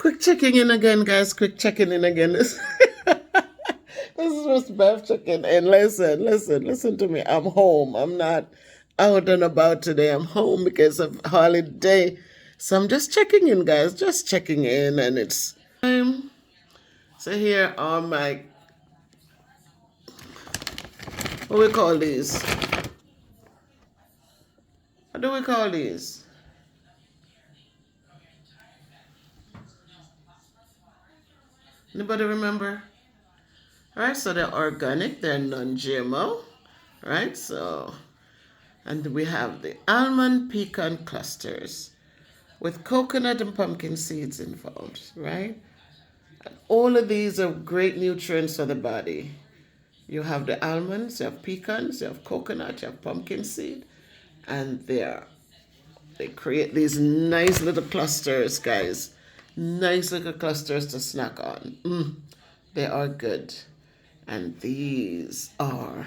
Quick checking in again, guys. Quick checking in again. This is just Bev checking in. Listen to me. I'm home. I'm not out and about today. I'm home because of holiday. So I'm just checking in, guys. Just checking in, and it's time. So here are my, what we call these? What do we call these? Anybody remember? All right, so they're organic. They're non-GMO. Right, so, and we have the almond pecan clusters with coconut and pumpkin seeds involved, right? All of these are great nutrients for the body. You have the almonds, you have pecans, you have coconut, you have pumpkin seed, and they create these nice little clusters, guys. Nice little clusters to snack on. They are good. And these are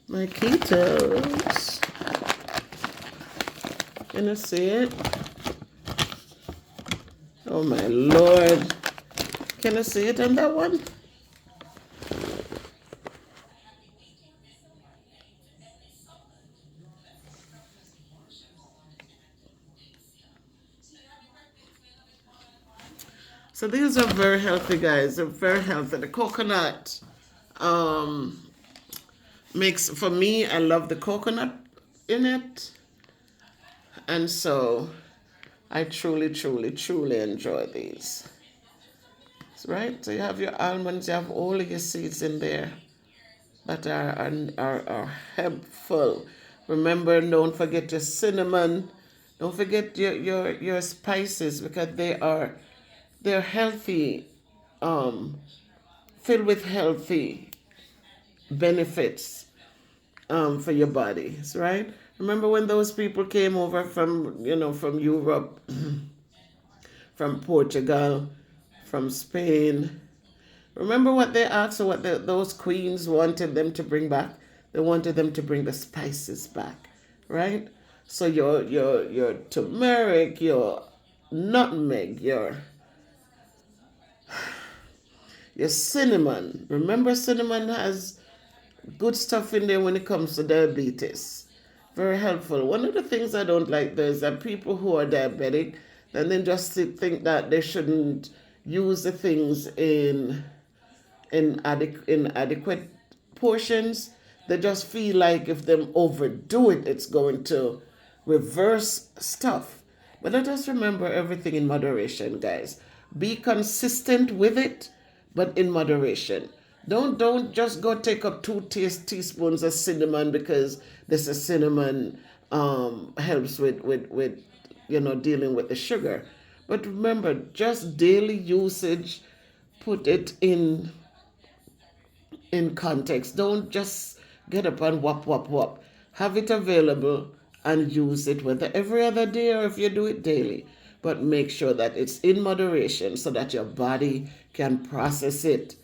my ketos. Can you see it? Oh my Lord. Can you see it on that one? So these are very healthy, guys. They're very healthy. The coconut makes, for me, I love the coconut in it. And so I truly enjoy these. Right? So you have your almonds, you have all of your seeds in there that are helpful. Remember, don't forget your cinnamon. Don't forget your spices, because they're healthy, filled with healthy benefits for your bodies, right? Remember when those people came over from Europe, from Portugal, from Spain? Remember what they asked, or what those queens wanted them to bring back? They wanted them to bring the spices back, right? So your turmeric, your nutmeg, your cinnamon. Remember, cinnamon has good stuff in there when it comes to diabetes. Very helpful. One of the things I don't like there is that people who are diabetic, then they just think that they shouldn't use the things in adequate portions. They just feel like if they overdo it, it's going to reverse stuff. But let us remember everything in moderation, guys. Be consistent with it, but in moderation. Don't just go take up two teaspoons of cinnamon because this is cinnamon helps with dealing with the sugar. But remember, just daily usage, put it in context. Don't just get up and whop. Have it available and use it, whether every other day or if you do it daily. But make sure that it's in moderation so that your body can process it.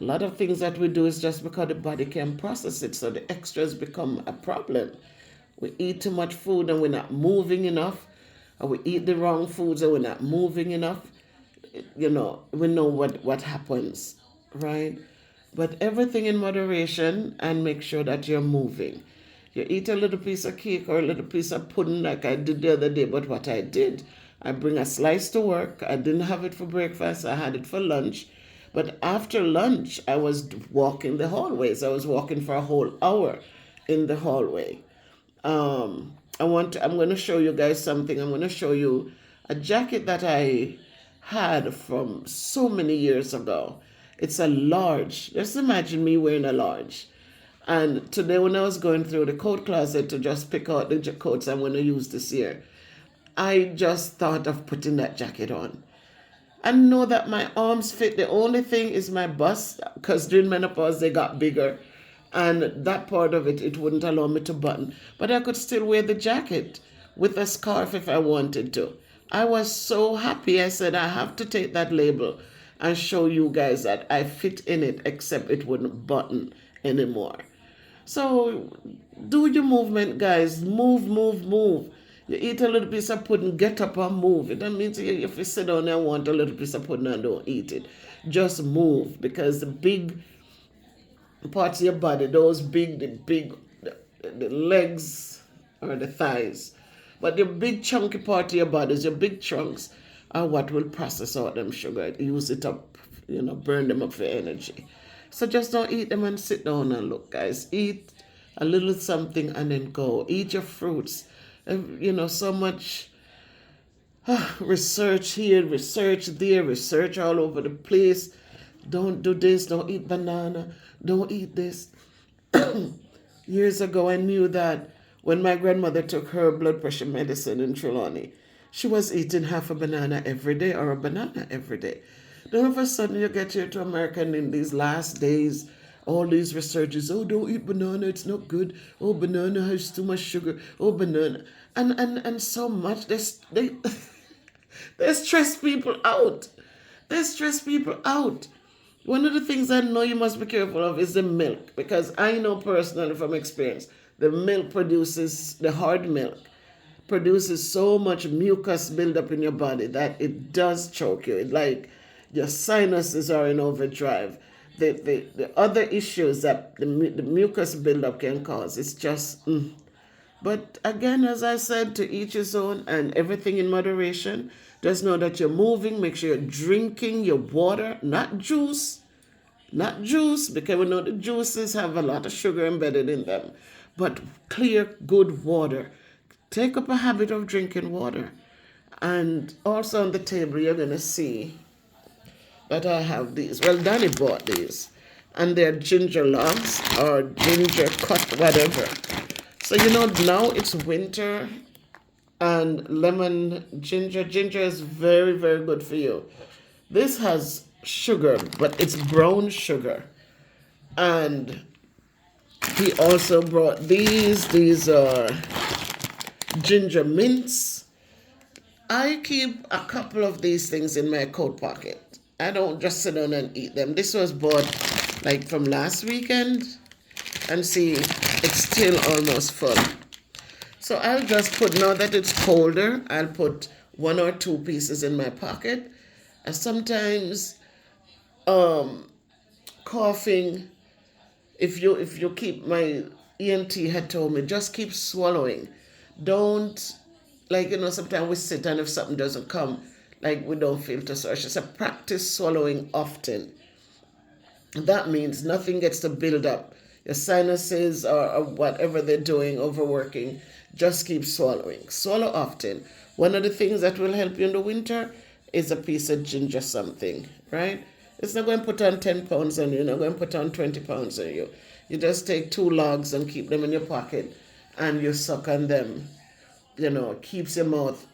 A lot of things that we do is just because the body can process it, so the extras become a problem. We eat too much food and we're not moving enough, or we eat the wrong foods and we're not moving enough. We know what happens, right? But everything in moderation, and make sure that you're moving. You eat a little piece of cake or a little piece of pudding like I did the other day, but what I did, I bring a slice to work. I didn't have it for breakfast, I had it for lunch. But after lunch, I was walking the hallways. I was walking for a whole hour in the hallway. I'm going to show you guys something. I'm going to show you a jacket that I had from so many years ago. It's a large. Just imagine me wearing a large. And today when I was going through the coat closet to just pick out the coats I'm going to use this year, I just thought of putting that jacket on. I know that my arms fit. The only thing is my bust, because during menopause they got bigger. And that part of it wouldn't allow me to button. But I could still wear the jacket with a scarf if I wanted to. I was so happy. I said, I have to take that label and show you guys that I fit in it, except it wouldn't button anymore. So do your movement, guys. Move. You eat a little piece of pudding, get up and move. It doesn't mean if you sit down and want a little piece of pudding and don't eat it. Just move, because the big parts of your body, those the legs or the thighs, but the big chunky part of your bodies, your big trunks, are what will process out them sugar, use it up, burn them up for energy. So just don't eat them and sit down and look, guys. Eat a little something and then go. Eat your fruits. So much research here, research there, research all over the place. Don't do this, don't eat banana, don't eat this. Years ago, I knew that when my grandmother took her blood pressure medicine in Trelawney, she was eating half a banana every day or a banana every day. Then all of a sudden, you get here to America, and in these last days, all these researchers, oh, don't eat banana, it's not good. Oh, banana has too much sugar. Oh, banana. And so much, they they stress people out. They stress people out. One of the things I know you must be careful of is the milk, because I know personally from experience, the milk produces, the hard milk produces so much mucus buildup in your body that it does choke you. Like your sinuses are in overdrive. The other issues that the mucus buildup can cause, it's just, But again, as I said, to each his own, and everything in moderation. Just know that you're moving. Make sure you're drinking your water, not juice. Not juice, because we know the juices have a lot of sugar embedded in them. But clear, good water. Take up a habit of drinking water. And also on the table, you're going to see that I have these. Well, Danny bought these. And they're ginger logs or ginger cut, whatever. So, now it's winter, and lemon ginger. Ginger is very, very good for you. This has sugar, but it's brown sugar. And he also brought these. These are ginger mints. I keep a couple of these things in my coat pocket. I don't just sit down and eat them. This was bought like from last weekend. And see, it's still almost full. So I'll just put, now that it's colder, I'll put 1 or 2 pieces in my pocket. And sometimes coughing, if you keep, my ENT had told me, just keep swallowing. Don't, sometimes we sit and if something doesn't come, we don't feel to search. She said, practice swallowing often. That means nothing gets to build up. Your sinuses or whatever they're doing, overworking, just keep swallowing. Swallow often. One of the things that will help you in the winter is a piece of ginger something, right? It's not going to put on 10 pounds on you. Not going to put on 20 pounds on you. You just take 2 logs and keep them in your pocket, and you suck on them. Keeps your mouth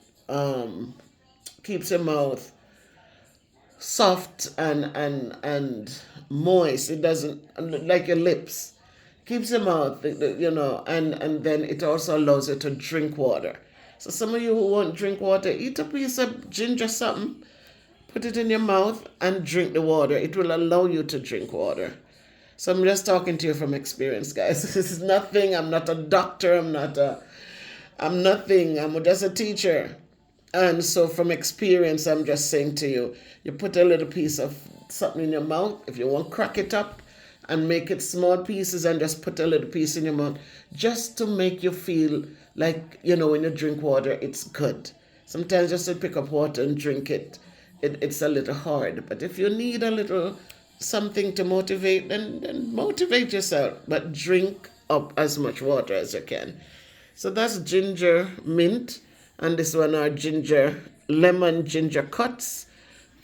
soft and moist. It doesn't, like your lips. Keeps your mouth, and then it also allows you to drink water. So some of you who won't drink water, eat a piece of ginger something, put it in your mouth and drink the water. It will allow you to drink water. So I'm just talking to you from experience, guys. This is nothing. I'm not a doctor. I'm nothing. I'm just a teacher. And so from experience, I'm just saying to you, you put a little piece of something in your mouth. If you want, crack it up and make it small pieces and just put a little piece in your mouth, just to make you feel like, when you drink water, it's good. Sometimes just to pick up water and drink it, it's a little hard. But if you need a little something to motivate, then motivate yourself. But drink up as much water as you can. So that's ginger mint. And this one are lemon ginger cuts.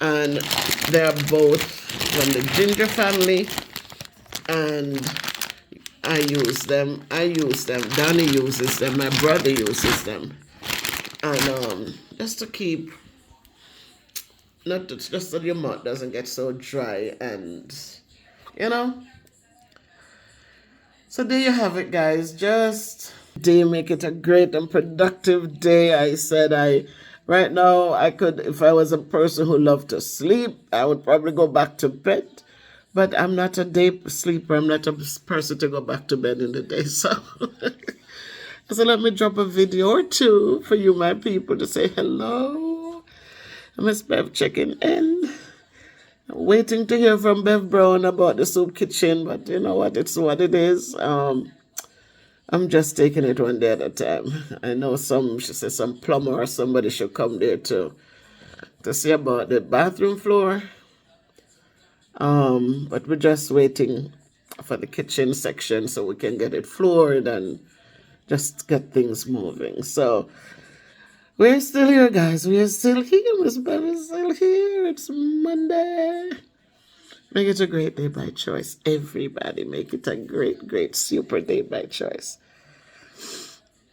And they're both from the ginger family. And I use them. Danny uses them. My brother uses them. And just to keep, just so your mouth doesn't get so dry and, So there you have it, guys. Just make it a great and productive day. I said right now I could, if I was a person who loved to sleep, I would probably go back to bed. But I'm not a day sleeper. I'm not a person to go back to bed in the day. So So let me drop a video or two for you, my people, to say hello. Miss Bev checking in. Waiting to hear from Bev Brown about the soup kitchen, but you know what? It's what it is. I'm just taking it one day at a time. I know she said some plumber or somebody should come there to see about the bathroom floor. But we're just waiting for the kitchen section so we can get it floored and just get things moving. So we're still here, guys. We are still here. Miss Bev is still here. It's Monday. Make it a great day by choice. Everybody make it a great, great, super day by choice.